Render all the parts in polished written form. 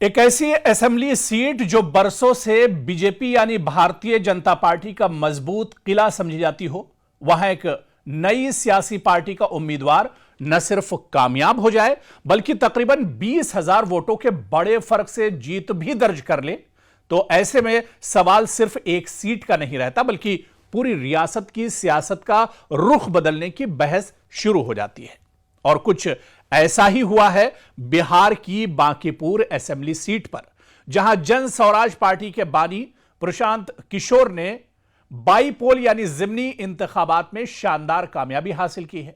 एक ऐसी assembly seat जो बरसों से बीजेपी यानी भारतीय जनता पार्टी का मजबूत किला समझी जाती हो, वहां एक नई सियासी पार्टी का उम्मीदवार न सिर्फ कामयाब हो जाए बल्कि तकरीबन 20,000 वोटों के बड़े फर्क से जीत भी दर्ज कर ले, तो ऐसे में सवाल सिर्फ एक सीट का नहीं रहता बल्कि पूरी रियासत की सियासत का रुख बदलने की बहस शुरू हो जाती है। और कुछ ऐसा ही हुआ है बिहार की बांकीपुर असेंबली सीट पर, जहां जन स्वराज पार्टी के बानी प्रशांत किशोर ने बाईपोल यानी जिमनी इंतखाबात में शानदार कामयाबी हासिल की है।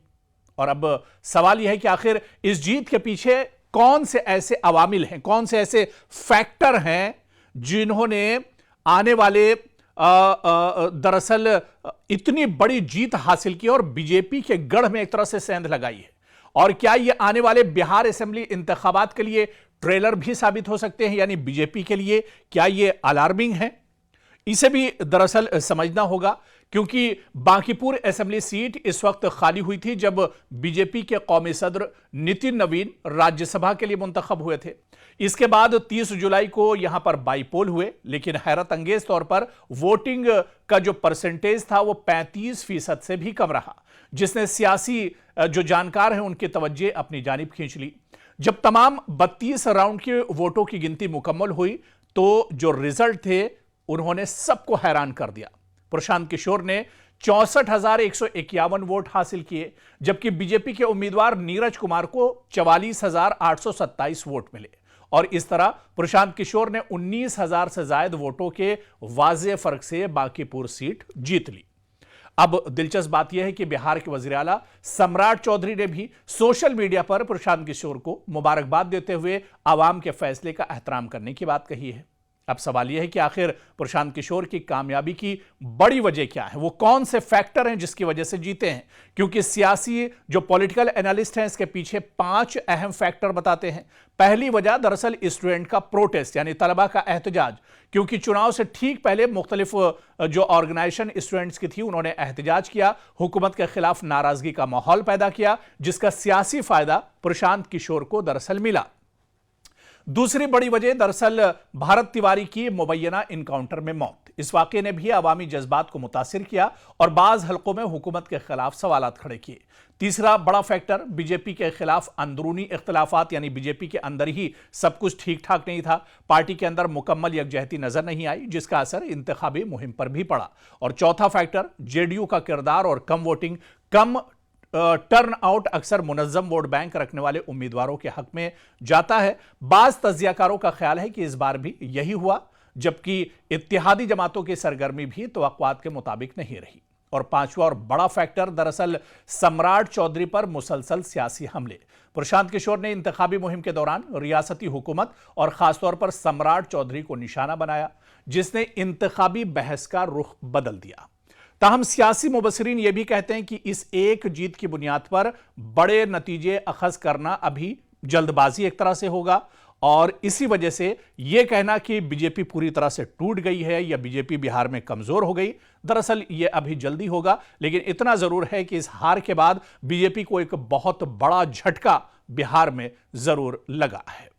और अब सवाल यह है कि आखिर इस जीत के पीछे कौन से ऐसे अवामिल हैं, कौन से ऐसे फैक्टर हैं जिन्होंने आने वाले दरअसल इतनी बड़ी जीत हासिल की और बीजेपी के गढ़ में एक तरह से सेंध लगाई है। और क्या ये आने वाले बिहार असेंबली इंतखाबात के लिए ट्रेलर भी साबित हो सकते हैं, यानी बीजेपी के लिए क्या ये अलार्मिंग है? इसे भी दरअसल समझना होगा, क्योंकि बांकीपुर असेंबली सीट इस वक्त खाली हुई थी जब बीजेपी के कौमी सदर नितिन नवीन राज्यसभा के लिए मुंतखब हुए थे। इसके बाद 30 जुलाई को यहां पर बाईपोल हुए, लेकिन हैरत अंगेज तौर पर वोटिंग का जो परसेंटेज था वो 35% से भी कम रहा, जिसने सियासी जो जानकार हैं उनकी तवज्जो अपनी जानिब खींच ली। जब तमाम 32 राउंड के वोटों की गिनती मुकम्मल हुई तो जो रिजल्ट थे उन्होंने सबको हैरान कर दिया। प्रशांत किशोर ने 64,151 वोट हासिल किए, जबकि बीजेपी के उम्मीदवार नीरज कुमार को 44,827 वोट मिले। और इस तरह प्रशांत किशोर ने 19,000 से ज्यादा वोटों के वाज़े फर्क से बांकीपुर सीट जीत ली। अब दिलचस्प बात यह है कि बिहार के वजीर आला सम्राट चौधरी ने भी सोशल मीडिया पर प्रशांत किशोर को मुबारकबाद देते हुए आवाम के फैसले का एहतराम करने की बात कही है। अब सवाल यह है कि आखिर प्रशांत किशोर की कामयाबी की बड़ी वजह क्या है, वो कौन से फैक्टर हैं जिसकी वजह से जीते हैं? क्योंकि सियासी जो पॉलिटिकल एनालिस्ट हैं इसके पीछे 5 अहम फैक्टर बताते हैं। पहली वजह दरअसल स्टूडेंट का प्रोटेस्ट यानी तलबा का एहतजाज, क्योंकि चुनाव से ठीक पहले मुख्तलिफ जो ऑर्गेनाइजेशन स्टूडेंट्स की थी उन्होंने एहतजाज किया, हुकूमत के खिलाफ नाराजगी का माहौल पैदा किया, जिसका सियासी फायदा प्रशांत किशोर को दरअसल मिला। दूसरी बड़ी वजह दरअसल भारत तिवारी की मुबैना इनकाउंटर में मौत। इस वाकये ने भी अवामी जज्बात को मुतासिर किया और बाज हलकों में हुकूमत के खिलाफ सवालात खड़े किए। तीसरा बड़ा फैक्टर बीजेपी के खिलाफ अंदरूनी इख्तिलाफात, यानी बीजेपी के अंदर ही सब कुछ ठीक ठाक नहीं था, पार्टी के अंदर मुकम्मल यकजहती नजर नहीं आई, जिसका असर इंतखाबी मुहिम पर भी पड़ा। और चौथा फैक्टर जेडीयू का किरदार और कम वोटिंग, कम टर्न आउट अक्सर मुनज्जम वोट बैंक रखने वाले उम्मीदवारों के हक में जाता है। बाज तज्जियाकारों का ख्याल है कि इस बार भी यही हुआ, जबकि इत्तेहादी जमातों की सरगर्मी भी तवक्कुआत के मुताबिक नहीं रही। और पांचवा और बड़ा फैक्टर दरअसल सम्राट चौधरी पर मुसलसल सियासी हमले। प्रशांत किशोर ने इंतखाबी मुहिम के दौरान रियासती हुकूमत और खासतौर पर सम्राट चौधरी को निशाना बनाया, जिसने इंतखाबी बहस का रुख बदल दिया। ताहम सियासी मुबसरीन यह भी कहते हैं कि इस एक जीत की बुनियाद पर बड़े नतीजे अखज करना अभी जल्दबाजी एक तरह से होगा, और इसी वजह से यह कहना कि बीजेपी पूरी तरह से टूट गई है या बीजेपी बिहार में कमजोर हो गई, दरअसल यह अभी जल्दी होगा। लेकिन इतना जरूर है कि इस हार के बाद बीजेपी को एक बहुत बड़ा झटका बिहार में जरूर लगा है।